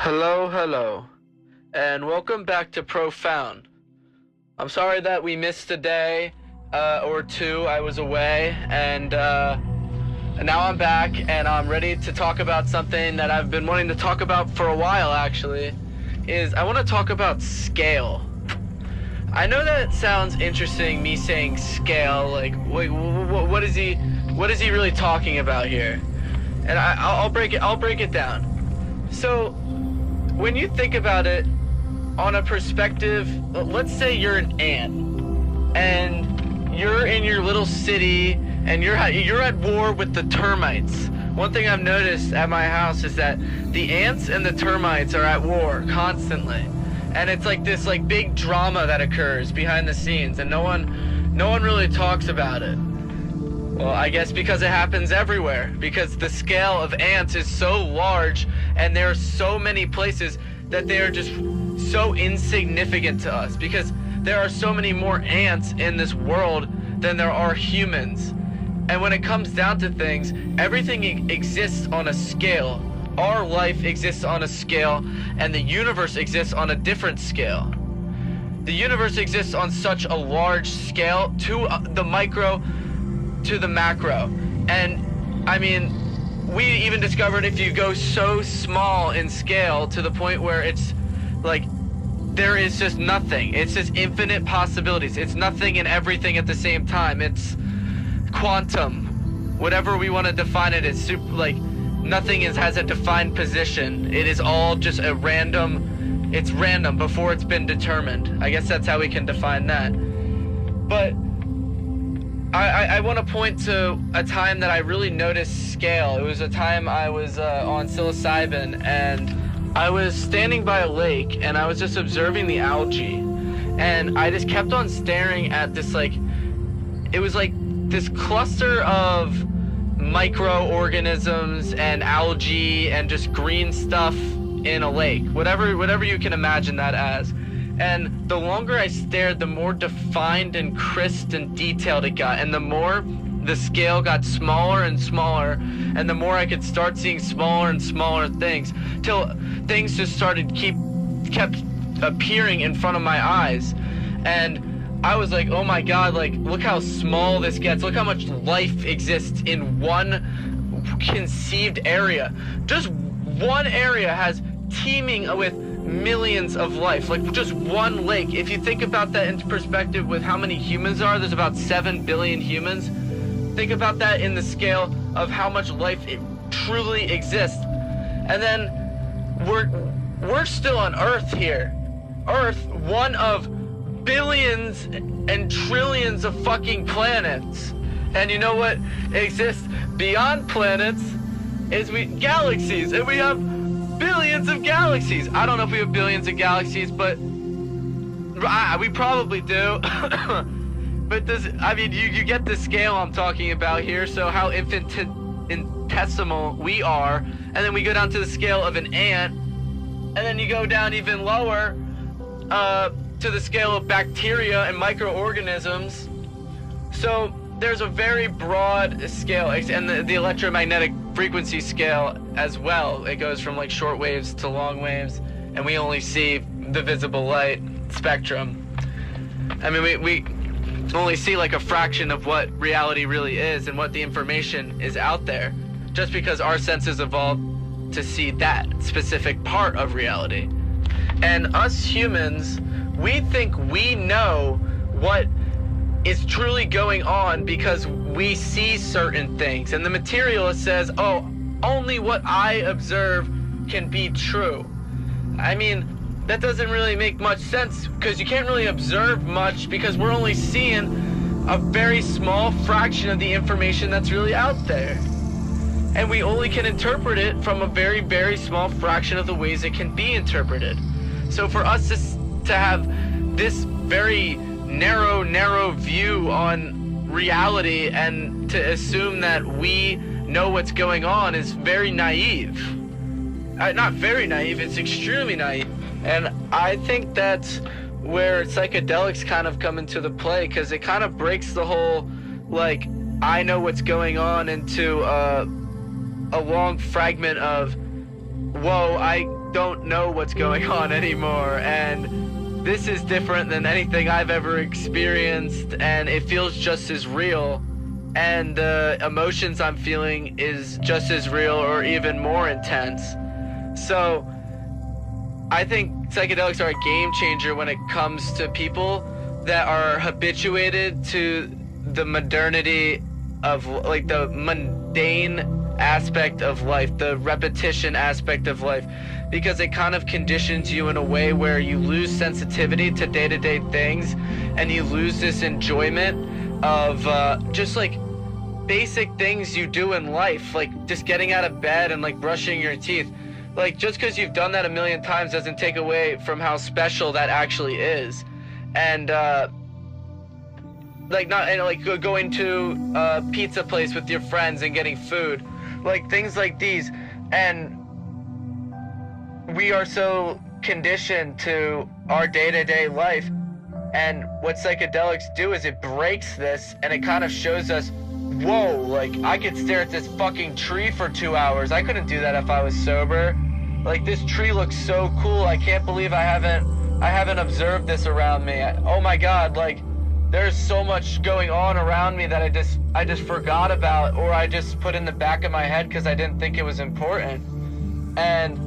Hello, and welcome back to Profound. I'm sorry that we missed a day or two. I was away, and now I'm back, and I'm ready to talk about something that I've been wanting to talk about for a while, actually. I want to talk about scale. I know that sounds interesting, me saying scale, like, wait, what is he really talking about here? And I'll break it down. So, when you think about it on a perspective, let's say you're an ant and you're in your little city and you're at war with the termites. One thing I've noticed at my house is that the ants and the termites are at war constantly. And it's like this big drama that occurs behind the scenes, and no one really talks about it. Well, I guess because it happens everywhere, because the scale of ants is so large and there are so many places that they are just so insignificant to us, because there are so many more ants in this world than there are humans. And when it comes down to things, everything exists on a scale. Our life exists on a scale, and the universe exists on a different scale. The universe exists on such a large scale, to the micro to the macro. And I mean, we even discovered if you go so small in scale to the point where it's like there is just nothing, it's just infinite possibilities, it's nothing and everything at the same time, it's quantum, whatever we want to define it as, nothing has a defined position. It is all just it's random before it's been determined. I guess that's how we can define that. But I want to point to a time that I really noticed scale. It was a time I was on psilocybin, and I was standing by a lake, and I was just observing the algae. And I just kept on staring at this, it was like this cluster of microorganisms and algae and just green stuff in a lake. Whatever you can imagine that as. And the longer I stared, the more defined and crisp and detailed it got, and the more the scale got smaller and smaller, and the more I could start seeing smaller and smaller things, till things just kept appearing in front of my eyes. And I was like, oh my God, look how small this gets. Look how much life exists in one conceived area. Just one area has teeming with millions of life, just one lake. If you think about that in perspective with how many humans there's about 7 billion humans. Think about that in the scale of how much life it truly exists. And then we're still on Earth here. Earth, one of billions and trillions of fucking planets. And you know what exists beyond planets is galaxies, and we have billions of galaxies. I don't know if we have billions of galaxies, but we probably do. But you get the scale I'm talking about here, so how infinitesimal we are. And then we go down to the scale of an ant, and then you go down even lower to the scale of bacteria and microorganisms. So there's a very broad scale, and the electromagnetic frequency scale as well. It goes from short waves to long waves, and we only see the visible light spectrum. I mean, we only see a fraction of what reality really is and what the information is out there, just because our senses evolved to see that specific part of reality. And us humans, we think we know what is truly going on because we see certain things. And the materialist says, oh, only what I observe can be true. I mean, that doesn't really make much sense, because you can't really observe much, because we're only seeing a very small fraction of the information that's really out there. And we only can interpret it from a very, very small fraction of the ways it can be interpreted. So for us to have this very narrow view on reality and to assume that we know what's going on is very naive. Not very naive, it's extremely naive. And I think that's where psychedelics kind of come into the play, because it kind of breaks the whole, I know what's going on into a long fragment of, whoa, I don't know what's going on anymore, and this is different than anything I've ever experienced, and it feels just as real, and the emotions I'm feeling is just as real or even more intense. So I think psychedelics are a game changer when it comes to people that are habituated to the modernity of, like, the mundane aspect of life, the repetition aspect of life, because it kind of conditions you in a way where you lose sensitivity to day-to-day things, and you lose this enjoyment of just like basic things you do in life, like just getting out of bed and like brushing your teeth. Like, just because you've done that a million times doesn't take away from how special that actually is. And going to a pizza place with your friends and getting food, like things like these. And we are so conditioned to our day-to-day life, and what psychedelics do is it breaks this, and it kind of shows us, whoa, like, I could stare at this fucking tree for 2 hours. I couldn't do that if I was sober. Like, this tree looks so cool. I can't believe I haven't observed this around me. Oh my God, like, there's so much going on around me that I just forgot about, or I just put in the back of my head because I didn't think it was important. And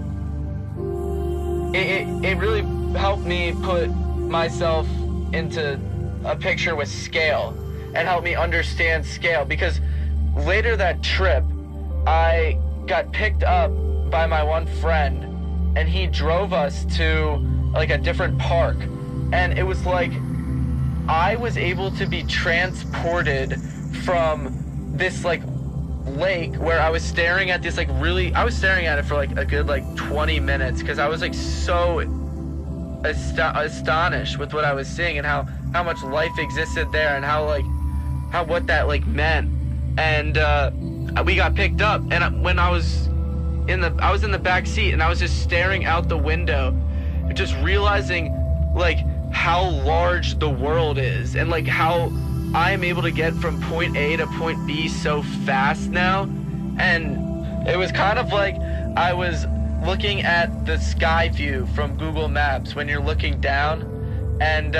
it really helped me put myself into a picture with scale, and help me understand scale, because later that trip I got picked up by my one friend, and he drove us to like a different park, and it was like I was able to be transported from this like lake where I was staring at this I was staring at it for like a good 20 minutes, because I was like so astonished with what I was seeing, and how much life existed there, and what that like meant. And we got picked up, and when I was in the back seat, and I was just staring out the window, just realizing like how large the world is, and like how I'm able to get from point A to point B so fast now. And it was kind of like I was looking at the sky view from Google Maps when you're looking down, and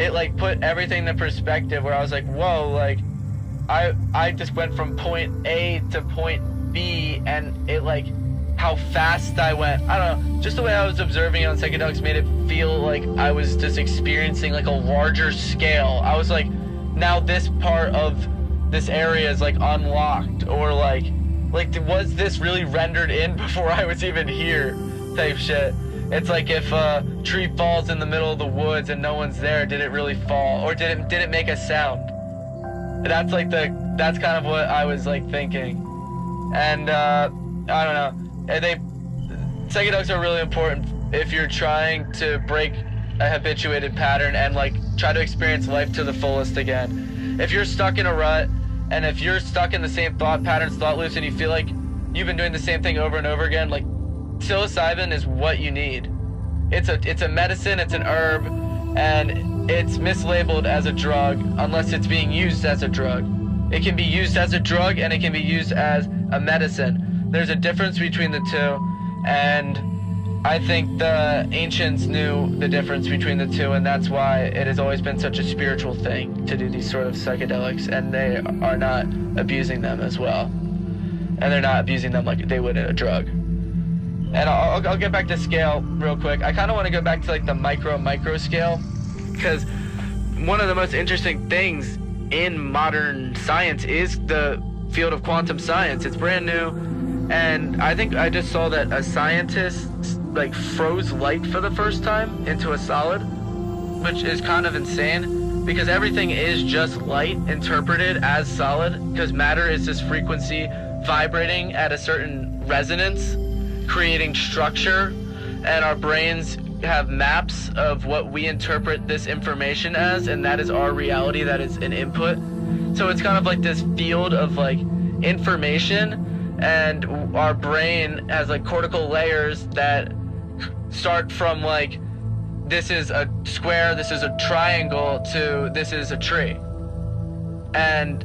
it like put everything in perspective, where I was like, whoa, like I just went from point A to point B, and it like how fast I went. I don't know, just the way I was observing it on psychedelics made it feel like I was just experiencing like a larger scale. I was like, now this part of this area is like unlocked, or like was this really rendered in before I was even here type shit. It's like if a tree falls in the middle of the woods and no one's there, did it really fall, or did it make a sound? That's kind of what I was like thinking. And I don't know, psychedelics are really important if you're trying to break a habituated pattern and like try to experience life to the fullest again. If you're stuck in a rut, and if you're stuck in the same thought patterns, thought loops, and you feel like you've been doing the same thing over and over again, like, psilocybin is what you need. It's a medicine, it's an herb, and it's mislabeled as a drug unless it's being used as a drug. It can be used as a drug, and it can be used as a medicine. There's a difference between the two, and I think the ancients knew the difference between the two, and that's why it has always been such a spiritual thing to do these sort of psychedelics, and they are not abusing them as well. And they're not abusing them like they would in a drug. And I'll get back to scale real quick. I kind of want to go back to like the micro scale, because one of the most interesting things in modern science is the field of quantum science. It's brand new, and I think I just saw that a scientist like froze light for the first time into a solid, which is kind of insane, because everything is just light interpreted as solid, because matter is this frequency vibrating at a certain resonance, creating structure, and our brains have maps of what we interpret this information as, and that is our reality, that is an input. So it's kind of like this field of like information, and our brain has like cortical layers that start from like, this is a square, this is a triangle, to this is a tree. And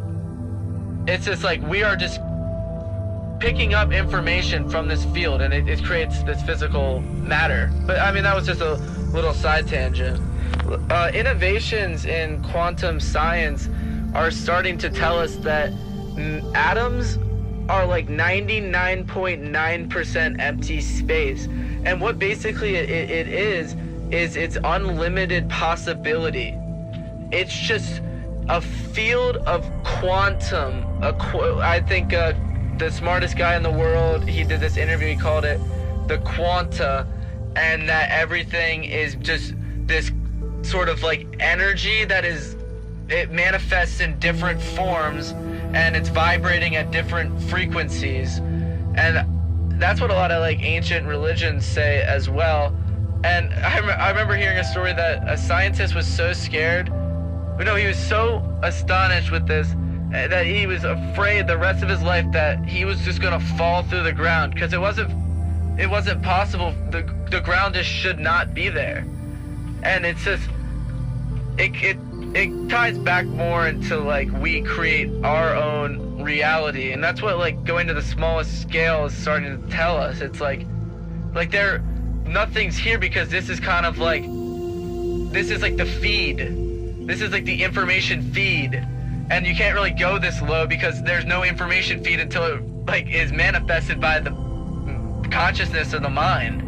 it's just like we are just picking up information from this field, and it creates this physical matter. But I mean, that was just a little side tangent. Innovations in quantum science are starting to tell us that atoms are like 99.9% empty space. And what basically it is it's unlimited possibility. It's just a field of quantum. I think the smartest guy in the world, he did this interview, he called it the quanta, and that everything is just this sort of like energy that it manifests in different forms, and it's vibrating at different frequencies. And that's what a lot of like ancient religions say as well. And I remember hearing a story that a scientist was so scared, he was so astonished with this that he was afraid the rest of his life that he was just gonna fall through the ground, because it wasn't possible. The ground just should not be there. And it's just it ties back more into like we create our own reality, and that's what like going to the smallest scale is starting to tell us. It's like nothing's here, because this is kind of like, this is like the feed. This is like the information feed. And you can't really go this low because there's no information feed until it like is manifested by the consciousness of the mind.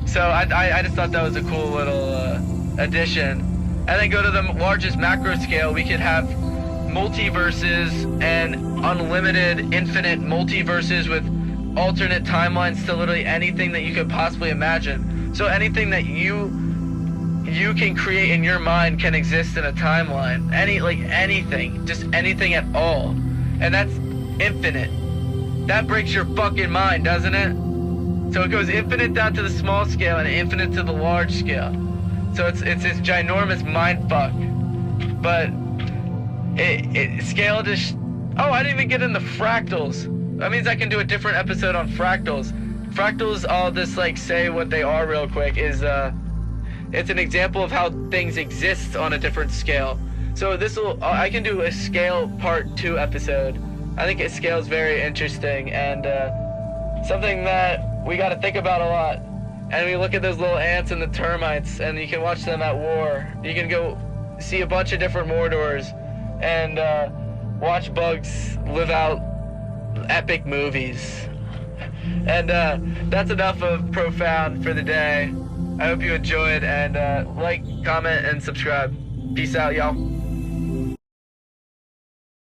So I just thought that was a cool little addition. And then go to the largest macro scale, we could have multiverses and unlimited, infinite multiverses with alternate timelines to literally anything that you could possibly imagine. So anything that you can create in your mind can exist in a timeline. Anything, just anything at all. And that's infinite. That breaks your fucking mind, doesn't it? So it goes infinite down to the small scale and infinite to the large scale. So it's this ginormous mind fuck. But it scale just... Oh, I didn't even get into fractals. That means I can do a different episode on fractals. Fractals, I'll just like say what they are real quick, is it's an example of how things exist on a different scale. So I can do a scale part 2 episode. I think scale is very interesting, and something that we got to think about a lot. And we look at those little ants and the termites, and you can watch them at war. You can go see a bunch of different Mordors and watch bugs live out epic movies. And that's enough of Profound for the day. I hope you enjoyed, and like, comment, and subscribe. Peace out, y'all.